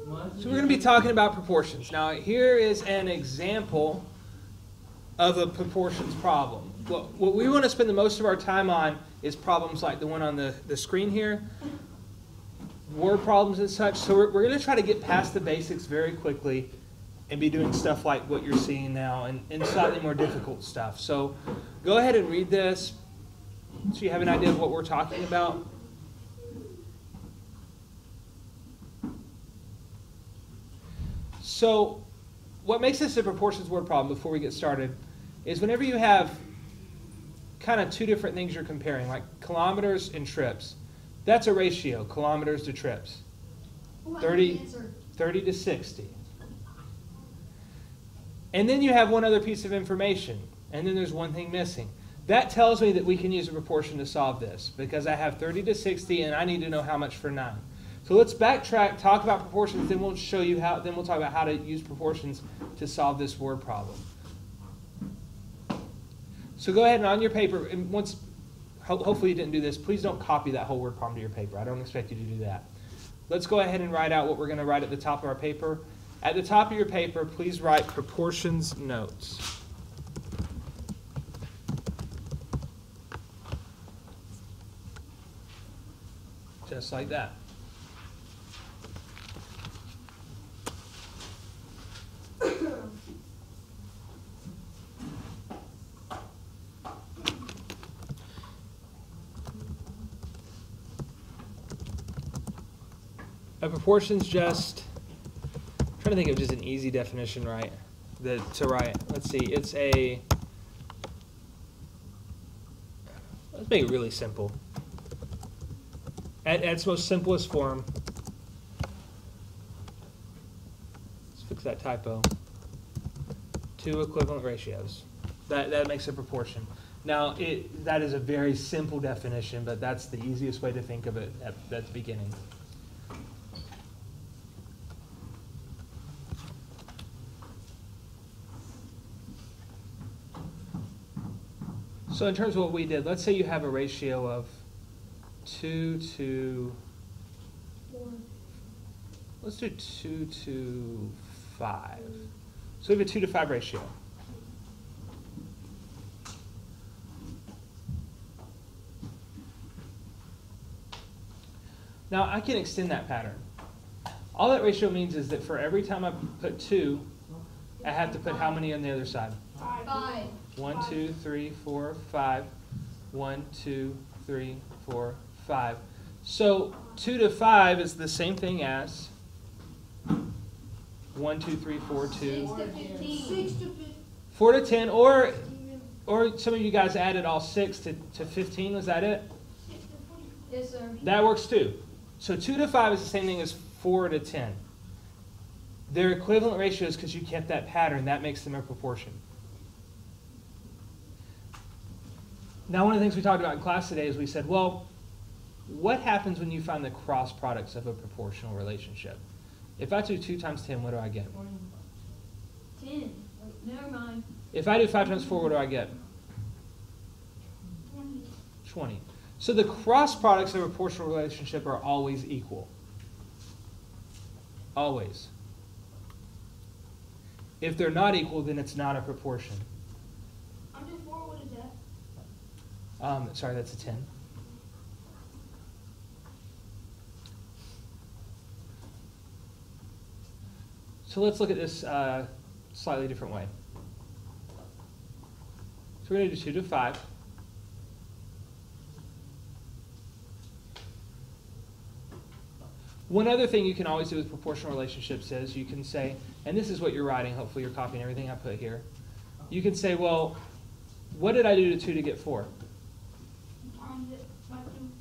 So we're going to be talking about proportions. Now here is an example of a proportions problem. What we want to spend the most of our time on is problems like the one on the screen here, word problems and such. So we're going to try to get past the basics very quickly and be doing stuff like what you're seeing now and slightly more difficult stuff. So go ahead and read this so you have an idea of what we're talking about. So what makes this a proportions word problem before we get started is whenever you have kind of two different things you're comparing, like kilometers and trips, that's a ratio, kilometers to trips. 30 to 60. And then you have one other piece of information, and then there's one thing missing. That tells me that we can use a proportion to solve this, because I have 30 to 60, and I need to know how much for 9. So let's backtrack, talk about proportions, then we'll show you how. Then we'll talk about how to use proportions to solve this word problem. So go ahead and on your paper, and once, hopefully you didn't do this, please don't copy that whole word problem to your paper. I don't expect you to do that. Let's go ahead and write out what we're going to write at the top of our paper. At the top of your paper, please write proportions notes. Just like that. A proportion's just, I'm trying to think of just an easy definition, right? To write. Let's see, it's a, let's make it really simple. At its most simplest form, let's fix that typo, two equivalent ratios. That makes a proportion. Now, that is a very simple definition, but that's the easiest way to think of it at the beginning. So in terms of what we did, let's say you have a ratio of 2 to, let's do 2 to 5. So we have a 2 to 5 ratio. Now I can extend that pattern. All that ratio means is that for every time I put 2, I have to put how many on the other side? 5. 1, 2, 3, 4, 5. 1, 2, 3, 4, 5. So 2 to 5 is the same thing as 1, 2, 3, 4, 2. 6 to 15. 6 to 15. 4 to 10, or some of you guys added all 6 to 15. Was that it? Yes, sir. That works too. So 2 to 5 is the same thing as 4 to 10. They're equivalent ratios because you kept that pattern. That makes them a proportion. Now, one of the things we talked about in class today is we said, well, what happens when you find the cross products of a proportional relationship? If I do 2 times 10, what do I get? 10. Never mind. If I do 5 times 4, what do I get? 20. So the cross products of a proportional relationship are always equal. Always. If they're not equal, then it's not a proportion. I'm just 4. What is that? Sorry, that's a 10. So let's look at this slightly different way. So we're going to do 2 to 5. One other thing you can always do with proportional relationships is you can say, and this is what you're writing, hopefully you're copying everything I put here. You can say, well, what did I do to 2 to get 4?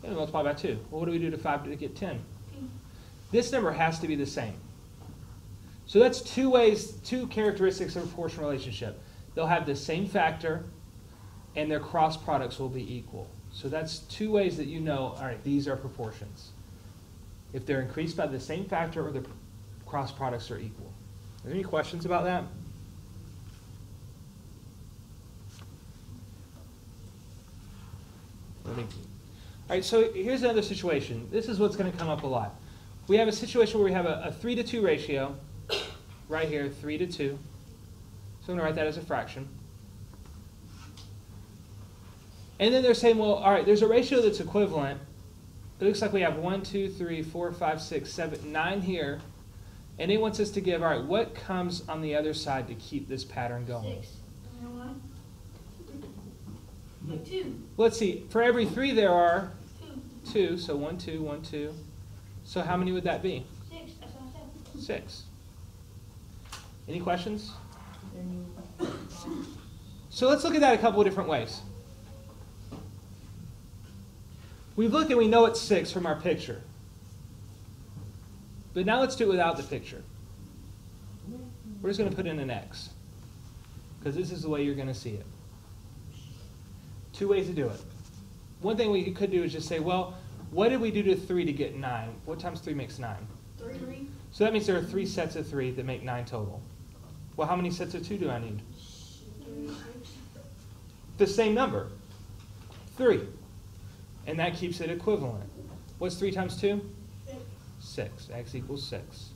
Yeah, multiply by 2. Well, what do we do to 5 to get 10? This number has to be the same. So that's two characteristics of a proportional relationship. They'll have the same factor, and their cross products will be equal. So that's 2 ways that you know, all right, these are proportions. If they're increased by the same factor or the cross products are equal. Are there any questions about that? All right, so here's another situation. This is what's going to come up a lot. we have a situation where we have a 3 to 2 ratio, right here, 3 to 2. So I'm going to write that as a fraction. And then they're saying, well, all right, there's a ratio that's equivalent. It looks like we have 1, 2, 3, 4, 5, 6, 7, 9 here. And it wants us to give, all right, what comes on the other side to keep this pattern going? 6. You know what? Like 2. Let's see. For every 3, there are 2. 2. So 1, 2, 1, 2. So how many would that be? 6. That's what I said. 6. Any questions? So let's look at that a couple of different ways. We've looked and we know it's 6 from our picture. But now let's do it without the picture. We're just going to put in an X, because this is the way you're going to see it. 2 ways to do it. One thing we could do is just say, well, what did we do to 3 to get 9? What times 3 makes 9? 3. So that means there are 3 sets of 3 that make 9 total. Well, how many sets of 2 do I need? 6. The same number, 3. And that keeps it equivalent. What's 3 times 2? 6. X equals 6.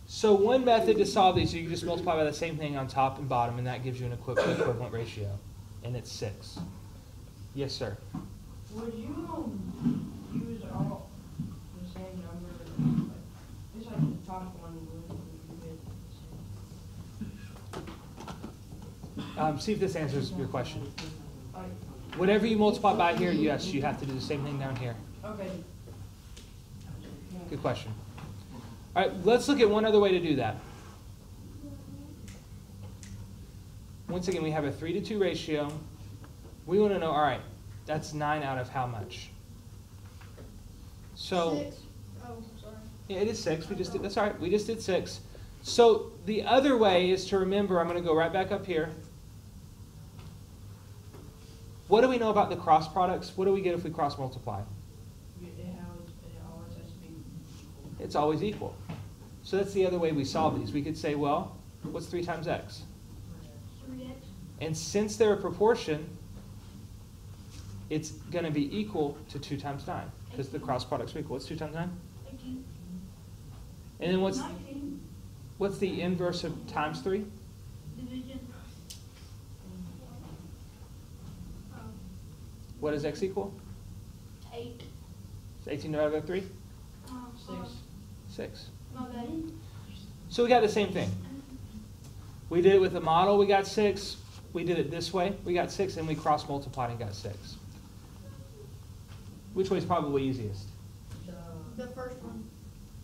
So one method to solve these, you can just multiply by the same thing on top and bottom, and that gives you an equivalent ratio. And it's 6. Yes, sir? Would you use all the same number? Like, just like the top one would you get the same? See if this answers your question. Like, Whatever you multiply by here, yes, you have to do the same thing down here. okay. Good question. All right, let's look at one other way to do that. Once again, we have a 3 to 2 ratio. We want to know, all right, that's 9 out of how much? So 6. Oh, sorry. yeah, it is 6. We just did, that's all right. We just did 6. So the other way is to remember, I'm going to go right back up here. What do we know about the cross products? What do we get if we cross multiply? It always has to be equal. It's always equal. So that's the other way we solve these. We could say, well, what's 3 times x? 3x. And since they're a proportion, it's going to be equal to 2 times 9, because the cross products are equal. What's 2 times 9? 18. And then 19. what's the inverse of times 3? Division. What does x equal? 8. It's 18 divided by 3? 6. 6. My bad. So we got the same thing. We did it with the model, we got 6. We did it this way, we got 6, and we cross multiplied and got 6. Which way is probably easiest? The first one.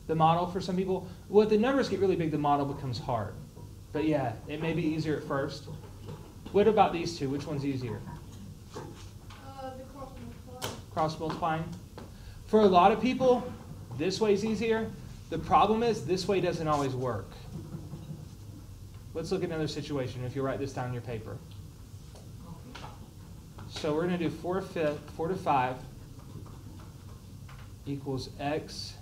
The model for some people? Well, if the numbers get really big, the model becomes hard. But yeah, it may be easier at first. What about these two? Which one's easier? The cross multiply. Cross multiplying? For a lot of people, this way is easier. The problem is this way doesn't always work. Let's look at another situation if you write this down in your paper. So we're going to do 4 to 5 equals x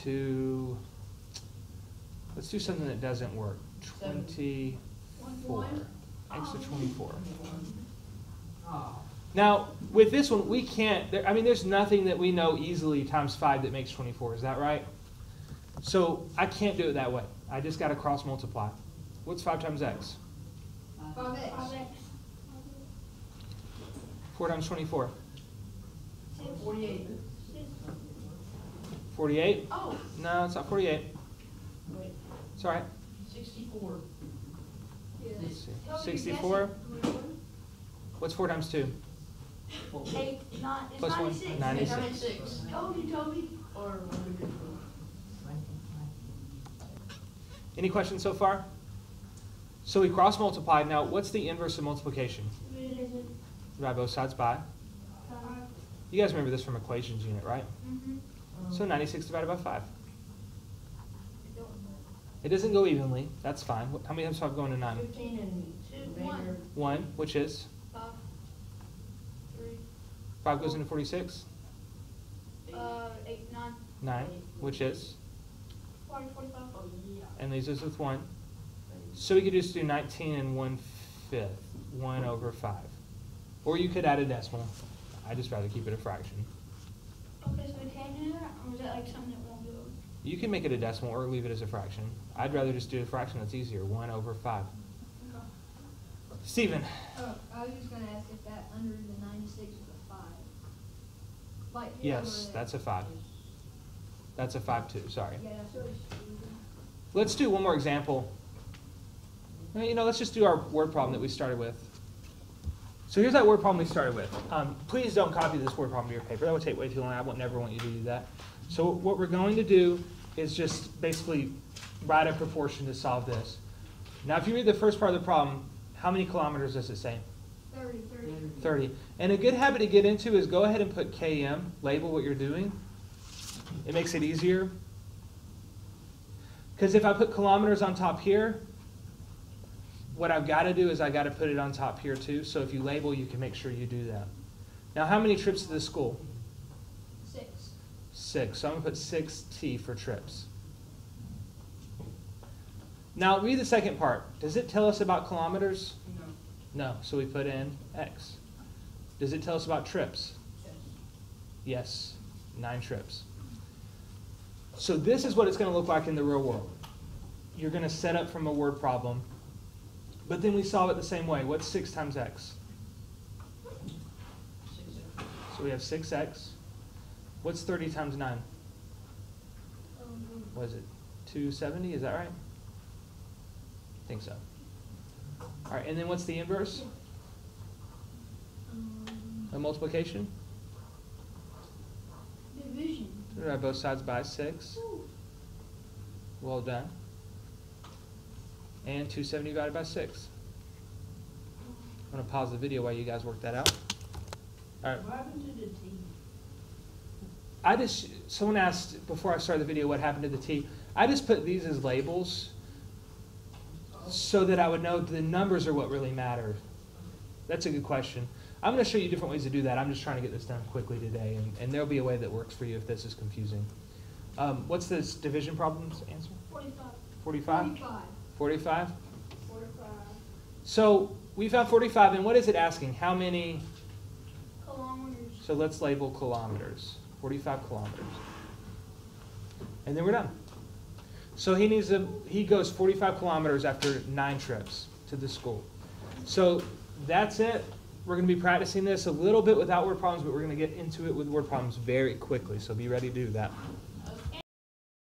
to, let's do something that doesn't work. 24. X to 24. Now, with this one, we can't, I mean, there's nothing that we know easily times 5 that makes 24. Is that right? So I can't do it that way. I just got to cross multiply. What's 5 times x? 5x. 4 times 24. 48. 48? Oh. No, it's not 48. Wait, It's all right. 64. Let's see. 64. What's 4 times 2? 8, 9, it's Plus 1. 96. 96. Toby. Or Any questions so far? So we cross multiplied. Now, what's the inverse of multiplication? Divide both sides by. You guys remember this from equations unit, right? So 96 divided by 5. It doesn't go evenly. That's fine. How many times 5 go into 9? 15 and remainder. 1, which is? 5. 3. 5 goes into 46? 8, 9. 9, which is? 40, 45. And leaves us with 1. So we could just do 19 and 1/5, 1 over 5. Or you could add a decimal. I just rather keep it a fraction. Okay, so is that like something that won't go? You can make it a decimal or leave it as a fraction. I'd rather just do a fraction that's easier, 1/5. Okay. Steven, Oh, I was just gonna ask if that under the 96 is a 5. Like, yes, that's a 5. That's a 5 too, sorry. Yeah, that's what it's. Let's do one more example. Well, you know, let's just do our word problem that we started with. So here's that word problem we started with. Please don't copy this word problem to your paper. That would take way too long. I would never want you to do that. So what we're going to do is just basically write a proportion to solve this. Now, if you read the first part of the problem, how many kilometers does it say? 30. 30. And a good habit to get into is go ahead and put km, label what you're doing. It makes it easier. Because if I put kilometers on top here, what I've got to do is I've got to put it on top here too. So if you label, you can make sure you do that. Now, how many trips to the school? 6. 6. So I'm going to put 6t for trips. Now, read the second part. Does it tell us about kilometers? No. No. So we put in x. Does it tell us about trips? Yes. Yes. 9 trips. So this is what it's going to look like in the real world. You're going to set up from a word problem, but then we solve it the same way. What's 6 times x? 6. So we have 6x. What's 30 times 9? What is it? 270, is that right? I think so. All right, and then what's the inverse? A multiplication? Division. Divide both sides by 6. Well done. And 270 divided by 6. I'm going to pause the video while you guys work that out. All right. What happened to the T? Someone asked before I started the video what happened to the T. I just put these as labels so that I would know the numbers are what really matter. That's a good question. I'm going to show you different ways to do that. I'm just trying to get this done quickly today, and there'll be a way that works for you if this is confusing. What's this division problem's answer? 45. 45? 45. 45? 45. So we found 45, and what is it asking? How many? Kilometers. So let's label kilometers. 45 kilometers. And then we're done. So he goes 45 kilometers after 9 trips to the school. So that's it. We're going to be practicing this a little bit without word problems, but we're going to get into it with word problems very quickly. So be ready to do that.